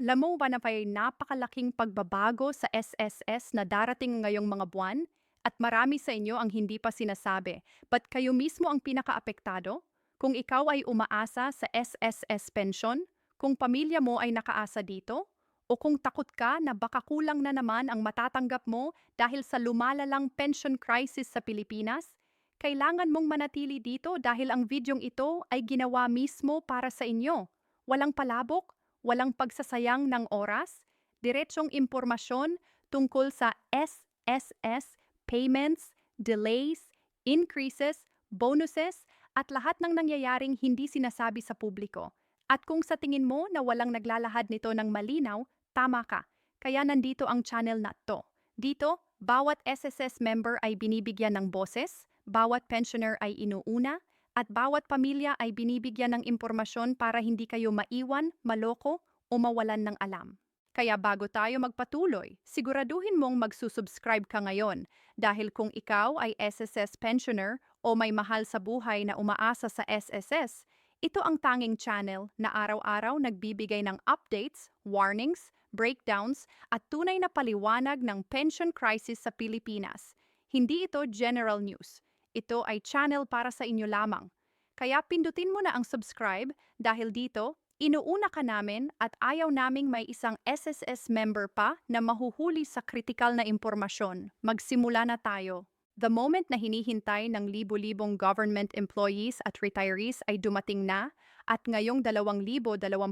Alam mo ba na may napakalaking pagbabago sa SSS na darating ngayong mga buwan? At marami sa inyo ang hindi pa sinasabi. Ba't kayo mismo ang pinakaapektado? Kung ikaw ay umaasa sa SSS pension, kung pamilya mo ay nakaasa dito, o kung takot ka na baka kulang na naman ang matatanggap mo dahil sa lumalalang pension crisis sa Pilipinas, kailangan mong manatili dito dahil ang videong ito ay ginawa mismo para sa inyo. Walang palabok, walang pagsasayang ng oras, diretsong impormasyon tungkol sa SSS, payments, delays, increases, bonuses, at lahat ng nangyayaring hindi sinasabi sa publiko. At kung sa tingin mo na walang naglalahad nito ng malinaw, tama ka. Kaya nandito ang channel na to. Dito, bawat SSS member ay binibigyan ng boses, bawat pensioner ay inuuna, at bawat pamilya ay binibigyan ng impormasyon para hindi kayo maiwan, maloko, o mawalan ng alam. Kaya bago tayo magpatuloy, siguraduhin mong magsusubscribe ka ngayon dahil kung ikaw ay SSS pensioner o may mahal sa buhay na umaasa sa SSS, ito ang tanging channel na araw-araw nagbibigay ng updates, warnings, breakdowns at tunay na paliwanag ng pension crisis sa Pilipinas. Hindi ito general news. Ito ay channel para sa inyo lamang. Kaya pindutin mo na ang subscribe dahil dito, inuuna ka namin at ayaw naming may isang SSS member pa na mahuhuli sa kritikal na impormasyon. Magsimula na tayo. The moment na hinihintay ng libo-libong government employees at retirees ay dumating na at ngayong 2026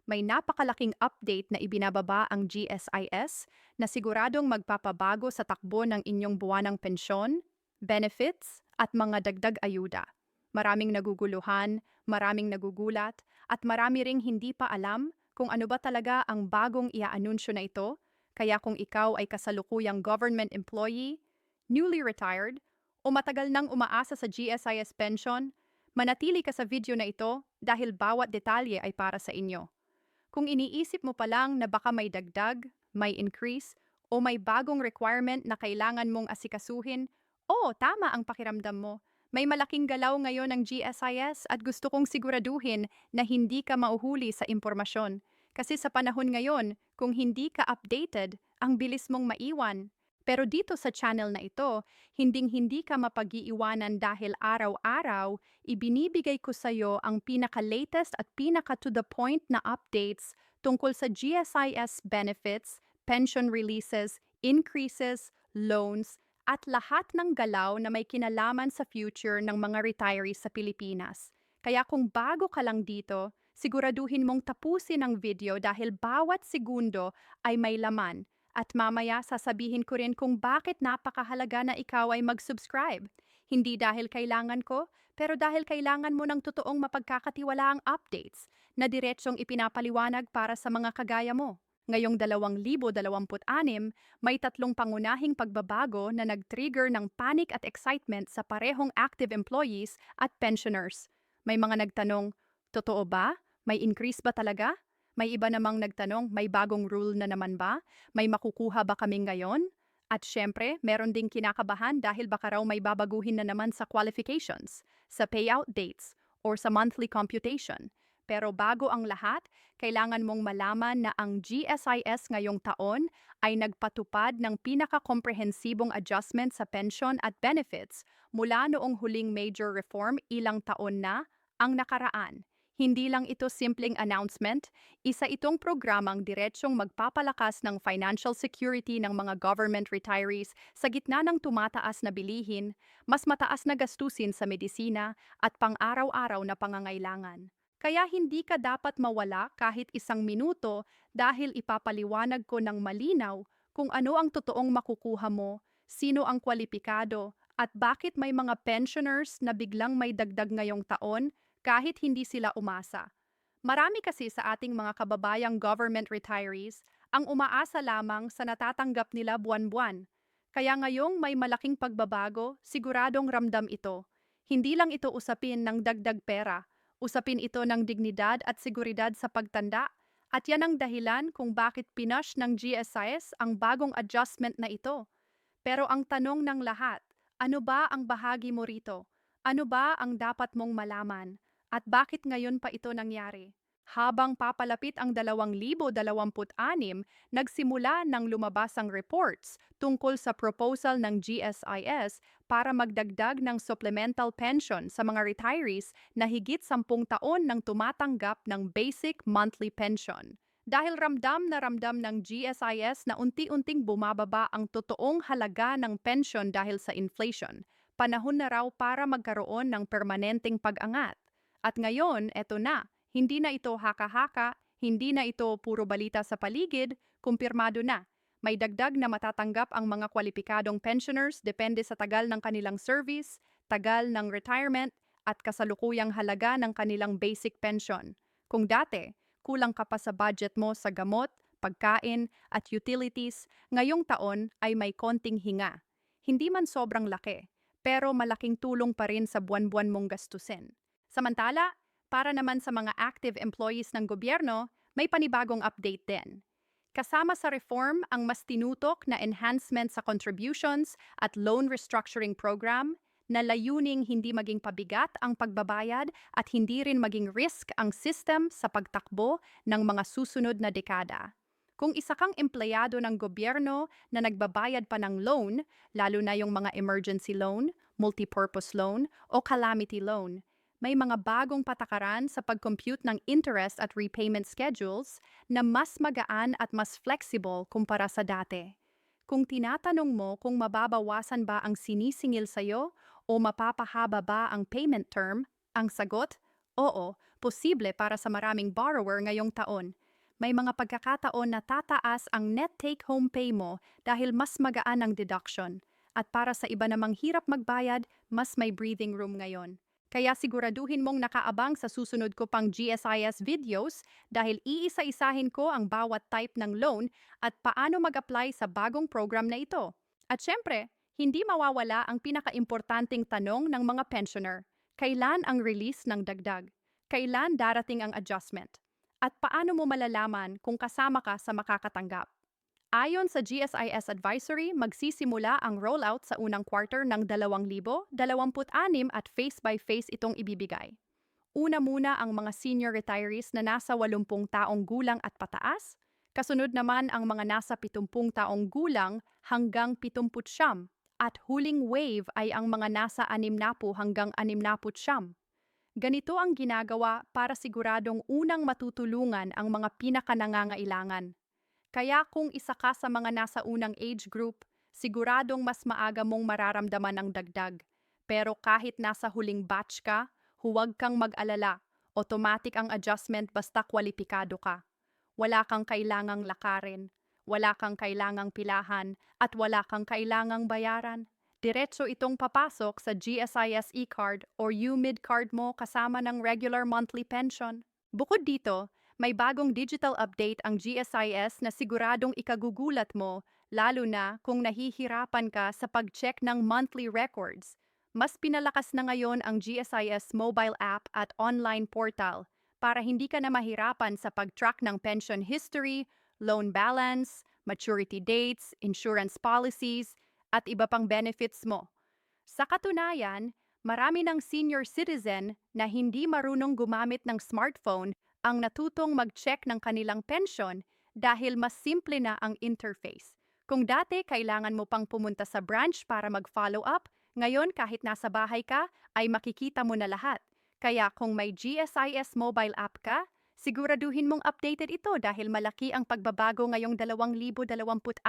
may napakalaking update na ibinababa ang GSIS na siguradong magpapabago sa takbo ng inyong buwanang pensyon, benefits, at mga dagdag ayuda. Maraming naguguluhan, maraming nagugulat, at marami ring hindi pa alam kung ano ba talaga ang bagong iaanunsyo na ito. Kaya kung ikaw ay kasalukuyang government employee, newly retired, o matagal nang umaasa sa GSIS pension, manatili ka sa video na ito dahil bawat detalye ay para sa inyo. Kung iniisip mo pa lang na baka may dagdag, may increase, o may bagong requirement na kailangan mong asikasuhin, oo, tama ang pakiramdam mo. May malaking galaw ngayon ng GSIS at gusto kong siguraduhin na hindi ka mauhuli sa impormasyon. Kasi sa panahon ngayon, kung hindi ka updated, ang bilis mong maiwan. Pero dito sa channel na ito, hinding-hindi ka mapag-iiwanan dahil araw-araw, ibinibigay ko sa iyo ang pinaka-latest at pinaka-to-the-point na updates tungkol sa GSIS benefits, pension releases, increases, loans, at lahat ng galaw na may kinalaman sa future ng mga retirees sa Pilipinas. Kaya kung bago ka lang dito, siguraduhin mong tapusin ang video dahil bawat segundo ay may laman at mamaya sasabihin ko rin kung bakit napakahalaga na ikaw ay mag-subscribe. Hindi dahil kailangan ko, pero dahil kailangan mo ng totoong mapagkakatiwalaang updates na diretsyong ipinapaliwanag para sa mga kagaya mo. Ngayong 2026, may tatlong pangunahing pagbabago na nag-trigger ng panic at excitement sa parehong active employees at pensioners. May mga nagtanong, totoo ba? May increase ba talaga? May iba namang nagtanong, may bagong rule na naman ba? May makukuha ba kami ngayon? At syempre, meron ding kinakabahan dahil baka raw may babaguhin na naman sa qualifications, sa payout dates, or sa monthly computation. Pero bago ang lahat, kailangan mong malaman na ang GSIS ngayong taon ay nagpatupad ng pinaka-komprehensibong adjustment sa pension at benefits mula noong huling major reform ilang taon na ang nakaraan. Hindi lang ito simpleng announcement, isa itong programang diretsyong magpapalakas ng financial security ng mga government retirees sa gitna ng tumataas na bilihin, mas mataas na gastusin sa medisina at pang-araw-araw na pangangailangan. Kaya hindi ka dapat mawala kahit isang minuto dahil ipapaliwanag ko ng malinaw kung ano ang totoong makukuha mo, sino ang kwalipikado, at bakit may mga pensioners na biglang may dagdag ngayong taon kahit hindi sila umasa. Marami kasi sa ating mga kababayang government retirees ang umaasa lamang sa natatanggap nila buwan-buwan. Kaya ngayong may malaking pagbabago, siguradong ramdam ito. Hindi lang ito usapin ng dagdag pera, usapin ito ng dignidad at seguridad sa pagtanda, at yan ang dahilan kung bakit pinush ng GSIS ang bagong adjustment na ito. Pero ang tanong ng lahat, ano ba ang bahagi mo rito? Ano ba ang dapat mong malaman? At bakit ngayon pa ito nangyari? Habang papalapit ang 2026, nagsimula ng lumabas ang reports tungkol sa proposal ng GSIS para magdagdag ng supplemental pension sa mga retirees na higit 10 taon nang tumatanggap ng basic monthly pension. Dahil ramdam na ramdam ng GSIS na unti-unting bumababa ang totoong halaga ng pension dahil sa inflation, panahon na raw para magkaroon ng permanenteng pag-angat. At ngayon, eto na, hindi na ito haka-haka, hindi na ito puro balita sa paligid, kumpirmado na. May dagdag na matatanggap ang mga kwalipikadong pensioners depende sa tagal ng kanilang service, tagal ng retirement, at kasalukuyang halaga ng kanilang basic pension. Kung dati, kulang ka pa sa budget mo sa gamot, pagkain, at utilities, ngayong taon ay may konting hinga. Hindi man sobrang laki, pero malaking tulong pa rin sa buwan-buwan mong gastusin. Samantala, para naman sa mga active employees ng gobyerno, may panibagong update din. Kasama sa reform ang mas tinutok na enhancement sa contributions at loan restructuring program na layuning hindi maging pabigat ang pagbabayad at hindi rin maging risk ang system sa pagtakbo ng mga susunod na dekada. Kung isa kang empleyado ng gobyerno na nagbabayad pa ng loan, lalo na yung mga emergency loan, multipurpose loan o calamity loan, may mga bagong patakaran sa pag-compute ng interest at repayment schedules na mas magaan at mas flexible kumpara sa dati. Kung tinatanong mo kung mababawasan ba ang sinisingil sa'yo o mapapahaba ba ang payment term, ang sagot, oo, posible para sa maraming borrower ngayong taon. May mga pagkakataon na tataas ang net take-home pay mo dahil mas magaan ang deduction. At para sa iba namang hirap magbayad, mas may breathing room ngayon. Kaya siguraduhin mong nakaabang sa susunod ko pang GSIS videos dahil iisa-isahin ko ang bawat type ng loan at paano mag-apply sa bagong program na ito. At syempre, hindi mawawala ang pinaka-importanting tanong ng mga pensioner. Kailan ang release ng dagdag? Kailan darating ang adjustment? At paano mo malalaman kung kasama ka sa makakatanggap? Ayon sa GSIS Advisory, magsisimula ang rollout sa unang quarter ng 2026 at face-by-face itong ibibigay. Una muna ang mga senior retirees na nasa 80 taong gulang at pataas, kasunod naman ang mga nasa 70 taong gulang hanggang 79, at huling wave ay ang mga nasa 60 hanggang 69. Ganito ang ginagawa para siguradong unang matutulungan ang mga pinakanangangailangan. Kaya kung isa ka sa mga nasa unang age group, siguradong mas maaga mong mararamdaman ang dagdag. Pero kahit nasa huling batch ka, huwag kang mag-alala. Automatic ang adjustment basta kwalipikado ka. Wala kang kailangang lakarin, wala kang kailangang pilahan, at wala kang kailangang bayaran. Diretso itong papasok sa GSIS e-card or UMID card mo kasama ng regular monthly pension. Bukod dito, may bagong digital update ang GSIS na siguradong ikagugulat mo, lalo na kung nahihirapan ka sa pag-check ng monthly records. Mas pinalakas na ngayon ang GSIS mobile app at online portal para hindi ka na mahirapan sa pag-track ng pension history, loan balance, maturity dates, insurance policies, at iba pang benefits mo. Sa katunayan, marami ng senior citizen na hindi marunong gumamit ng smartphone ang natutong mag-check ng kanilang pension dahil mas simple na ang interface. Kung dati kailangan mo pang pumunta sa branch para mag-follow up, ngayon kahit nasa bahay ka ay makikita mo na lahat. Kaya kung may GSIS mobile app ka, siguraduhin mong updated ito dahil malaki ang pagbabago ngayong 2026.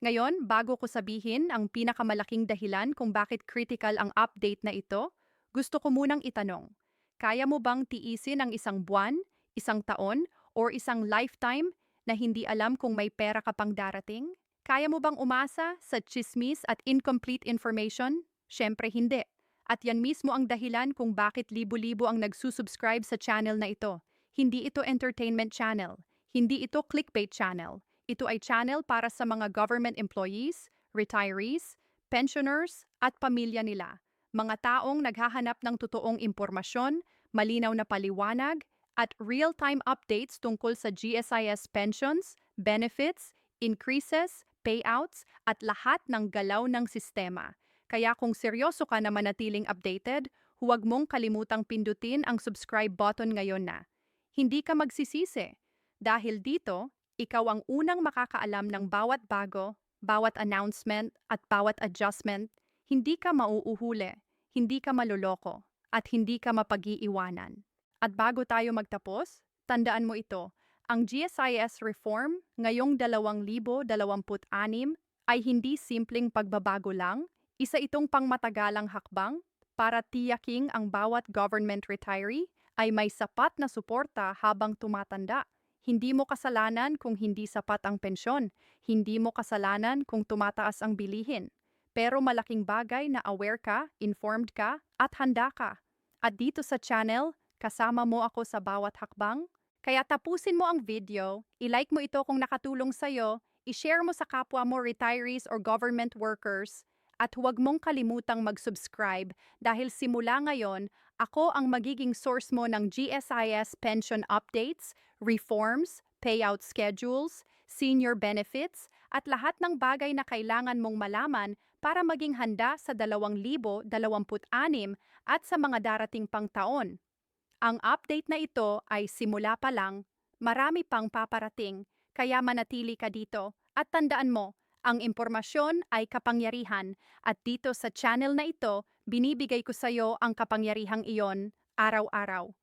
Ngayon, bago ko sabihin ang pinakamalaking dahilan kung bakit critical ang update na ito, gusto ko munang itanong, kaya mo bang tiisin ang isang buwan, isang taon, or isang lifetime na hindi alam kung may pera ka pang darating? Kaya mo bang umasa sa chismis at incomplete information? Siyempre hindi. At yan mismo ang dahilan kung bakit libo-libo ang nagsusubscribe sa channel na ito. Hindi ito entertainment channel. Hindi ito clickbait channel. Ito ay channel para sa mga government employees, retirees, pensioners, at pamilya nila. Mga taong naghahanap ng totoong impormasyon, malinaw na paliwanag, at real-time updates tungkol sa GSIS pensions, benefits, increases, payouts, at lahat ng galaw ng sistema. Kaya kung seryoso ka na manatiling updated, huwag mong kalimutang pindutin ang subscribe button ngayon na. hindi ka magsisisi. Dahil dito, ikaw ang unang makakaalam ng bawat bago, bawat announcement at bawat adjustment. Hindi ka mauuhuli, hindi ka maluloko, at hindi ka mapag-iiwanan. At bago tayo magtapos, tandaan mo ito, ang GSIS reform ngayong 2026 ay hindi simpleng pagbabago lang, isa itong pangmatagalang hakbang para tiyaking ang bawat government retiree ay may sapat na suporta habang tumatanda. Hindi mo kasalanan kung hindi sapat ang pensyon, hindi mo kasalanan kung tumataas ang bilihin. Pero malaking bagay na aware ka, informed ka, at handa ka. At dito sa channel, kasama mo ako sa bawat hakbang. Kaya tapusin mo ang video, i-like mo ito kung nakatulong sa'yo, i-share mo sa kapwa mo retirees or government workers, at huwag mong kalimutang mag-subscribe dahil simula ngayon, ako ang magiging source mo ng GSIS pension updates, reforms, payout schedules, senior benefits, at lahat ng bagay na kailangan mong malaman para maging handa sa 2026 at sa mga darating pang taon. Ang update na ito ay simula pa lang, marami pang paparating, kaya manatili ka dito at tandaan mo, ang impormasyon ay kapangyarihan at dito sa channel na ito, binibigay ko sa iyo ang kapangyarihang iyon araw-araw.